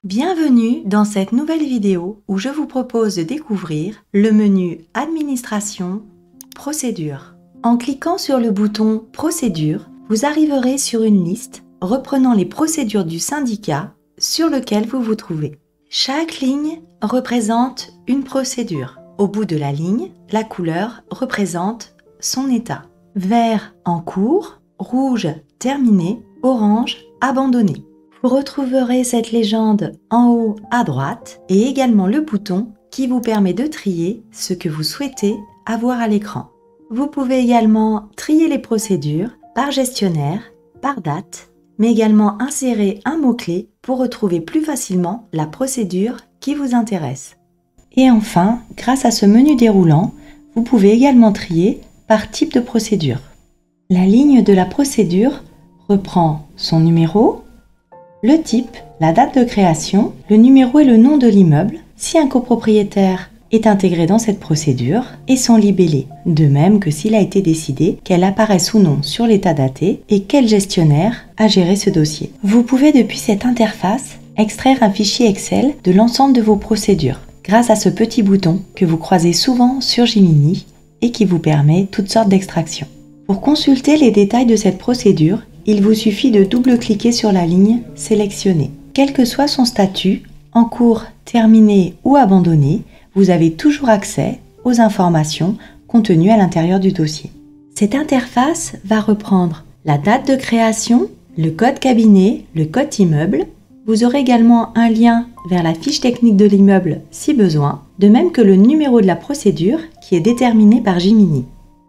Bienvenue dans cette nouvelle vidéo où je vous propose de découvrir le menu Administration, Procédures. En cliquant sur le bouton Procédures, vous arriverez sur une liste reprenant les procédures du syndicat sur lequel vous vous trouvez. Chaque ligne représente une procédure. Au bout de la ligne, la couleur représente son état. Vert en cours, rouge terminé, orange abandonné. Vous retrouverez cette légende en haut à droite et également le bouton qui vous permet de trier ce que vous souhaitez avoir à l'écran. Vous pouvez également trier les procédures par gestionnaire, par date, mais également insérer un mot-clé pour retrouver plus facilement la procédure qui vous intéresse. Et enfin, grâce à ce menu déroulant, vous pouvez également trier par type de procédure. La ligne de la procédure reprend son numéro, le type, la date de création, le numéro et le nom de l'immeuble, si un copropriétaire est intégré dans cette procédure, et son libellé, de même que s'il a été décidé qu'elle apparaisse ou non sur l'état daté et quel gestionnaire a géré ce dossier. Vous pouvez depuis cette interface extraire un fichier Excel de l'ensemble de vos procédures, grâce à ce petit bouton que vous croisez souvent sur Gemini et qui vous permet toutes sortes d'extractions. Pour consulter les détails de cette procédure, il vous suffit de double-cliquer sur la ligne sélectionnée. Quel que soit son statut, en cours, terminé ou abandonné, vous avez toujours accès aux informations contenues à l'intérieur du dossier. Cette interface va reprendre la date de création, le code cabinet, le code immeuble. Vous aurez également un lien vers la fiche technique de l'immeuble si besoin, de même que le numéro de la procédure qui est déterminé par Gemini.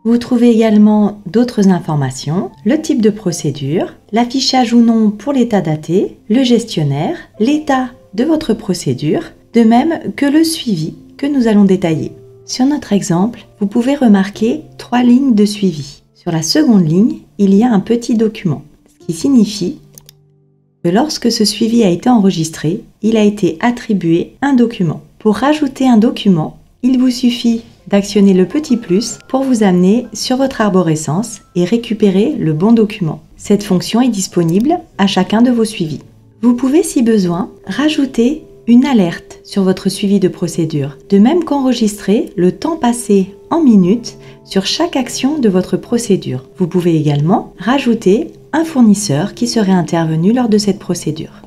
Vous trouvez également d'autres informations, le type de procédure, l'affichage ou non pour l'état daté, le gestionnaire, l'état de votre procédure, de même que le suivi que nous allons détailler. Sur notre exemple, vous pouvez remarquer 3 lignes de suivi. Sur la seconde ligne, il y a un petit document, ce qui signifie que lorsque ce suivi a été enregistré, il a été attribué un document. Pour rajouter un document, il vous suffit d'actionner le petit plus pour vous amener sur votre arborescence et récupérer le bon document. Cette fonction est disponible à chacun de vos suivis. Vous pouvez, si besoin, rajouter une alerte sur votre suivi de procédure, de même qu'enregistrer le temps passé en minutes sur chaque action de votre procédure. Vous pouvez également rajouter un fournisseur qui serait intervenu lors de cette procédure.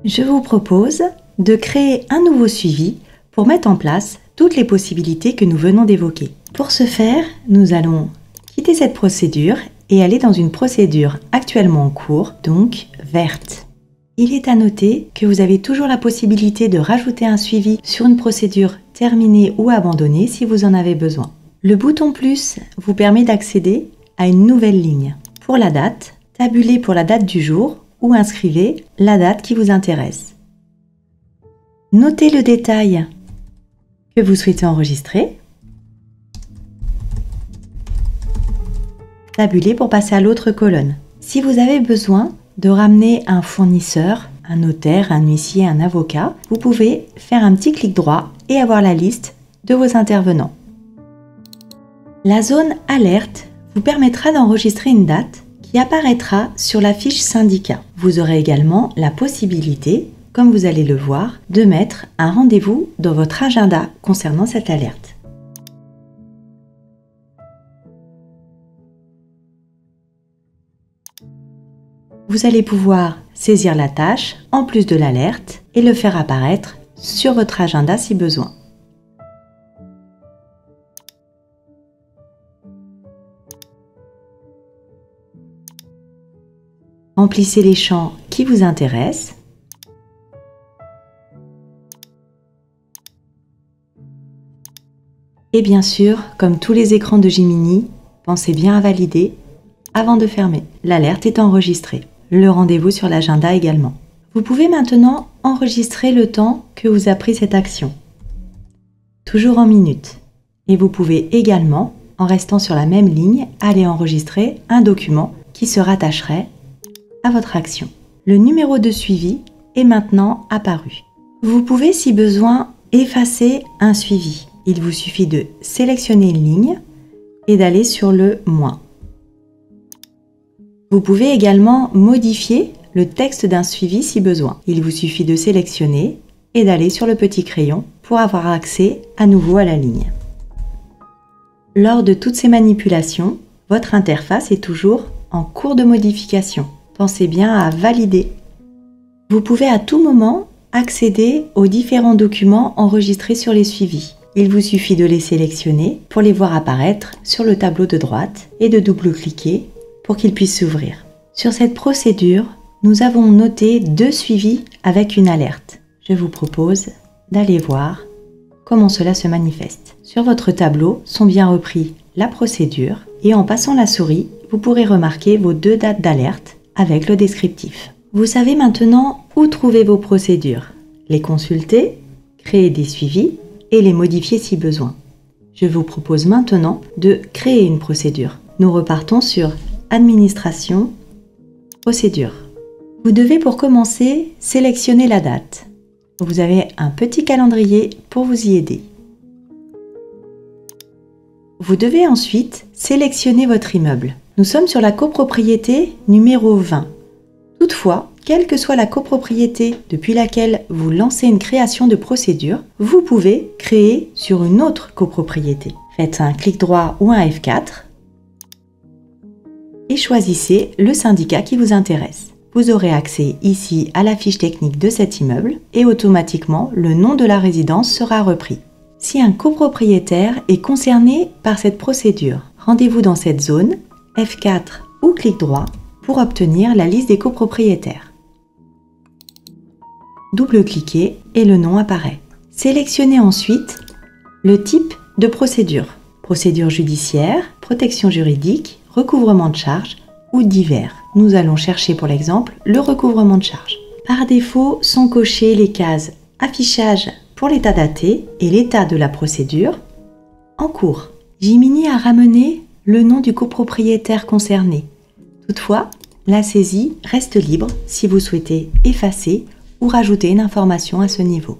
Je vous propose de créer un nouveau suivi pour mettre en place toutes les possibilités que nous venons d'évoquer. Pour ce faire, nous allons quitter cette procédure et aller dans une procédure actuellement en cours, donc verte. Il est à noter que vous avez toujours la possibilité de rajouter un suivi sur une procédure terminée ou abandonnée si vous en avez besoin. Le bouton plus vous permet d'accéder à une nouvelle ligne. Pour la date, tabulez pour la date du jour ou inscrivez la date qui vous intéresse. Notez le détail que vous souhaitez enregistrer. Tabulez pour passer à l'autre colonne. Si vous avez besoin de ramener un fournisseur, un notaire, un huissier, un avocat, vous pouvez faire un petit clic droit et avoir la liste de vos intervenants. La zone alerte vous permettra d'enregistrer une date qui apparaîtra sur la fiche syndicat. Vous aurez également la possibilité, comme vous allez le voir, de mettre un rendez-vous dans votre agenda concernant cette alerte. Vous allez pouvoir saisir la tâche en plus de l'alerte et le faire apparaître sur votre agenda si besoin. Remplissez les champs qui vous intéressent. Et bien sûr, comme tous les écrans de Gemini, pensez bien à valider avant de fermer. L'alerte est enregistrée. Le rendez-vous sur l'agenda également. Vous pouvez maintenant enregistrer le temps que vous a pris cette action. Toujours en minutes. Et vous pouvez également, en restant sur la même ligne, aller enregistrer un document qui se rattacherait à votre action. Le numéro de suivi est maintenant apparu. Vous pouvez, si besoin, effacer un suivi. Il vous suffit de sélectionner une ligne et d'aller sur le « Moins ». Vous pouvez également modifier le texte d'un suivi si besoin. Il vous suffit de sélectionner et d'aller sur le petit crayon pour avoir accès à nouveau à la ligne. Lors de toutes ces manipulations, votre interface est toujours en cours de modification. Pensez bien à valider. Vous pouvez à tout moment accéder aux différents documents enregistrés sur les suivis. Il vous suffit de les sélectionner pour les voir apparaître sur le tableau de droite et de double-cliquer pour qu'ils puissent s'ouvrir. Sur cette procédure, nous avons noté 2 suivis avec une alerte. Je vous propose d'aller voir comment cela se manifeste. Sur votre tableau sont bien repris la procédure et en passant la souris, vous pourrez remarquer vos 2 dates d'alerte avec le descriptif. Vous savez maintenant où trouver vos procédures, les consulter, créer des suivis et les modifier si besoin. Je vous propose maintenant de créer une procédure. Nous repartons sur Administration, Procédure. Vous devez pour commencer sélectionner la date. Vous avez un petit calendrier pour vous y aider. Vous devez ensuite sélectionner votre immeuble. Nous sommes sur la copropriété numéro 20. Toutefois, quelle que soit la copropriété depuis laquelle vous lancez une création de procédure, vous pouvez créer sur une autre copropriété. Faites un clic droit ou un F4 et choisissez le syndicat qui vous intéresse. Vous aurez accès ici à la fiche technique de cet immeuble et automatiquement le nom de la résidence sera repris. Si un copropriétaire est concerné par cette procédure, rendez-vous dans cette zone, F4 ou clic droit pour obtenir la liste des copropriétaires. Double-cliquez et le nom apparaît. Sélectionnez ensuite le type de procédure. Procédure judiciaire, protection juridique, recouvrement de charges ou divers. Nous allons chercher pour l'exemple le recouvrement de charges. Par défaut, sont cochées les cases affichage pour l'état daté et l'état de la procédure en cours. Jiminy a ramené le nom du copropriétaire concerné. Toutefois, la saisie reste libre si vous souhaitez effacer ou rajouter une information à ce niveau.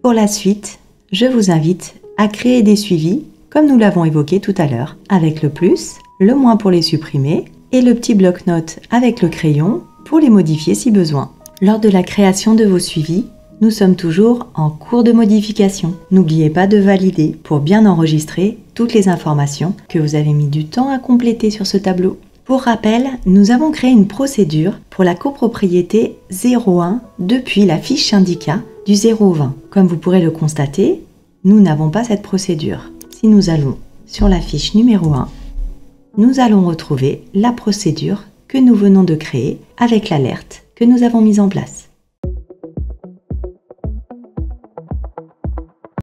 Pour la suite, je vous invite à créer des suivis comme nous l'avons évoqué tout à l'heure, avec le plus, le moins pour les supprimer et le petit bloc-notes avec le crayon pour les modifier si besoin. Lors de la création de vos suivis, nous sommes toujours en cours de modification. N'oubliez pas de valider pour bien enregistrer toutes les informations que vous avez mis du temps à compléter sur ce tableau. Pour rappel, nous avons créé une procédure pour la copropriété 01 depuis la fiche syndicat du 020. Comme vous pourrez le constater, nous n'avons pas cette procédure. Si nous allons sur la fiche numéro 1, nous allons retrouver la procédure que nous venons de créer avec l'alerte que nous avons mise en place.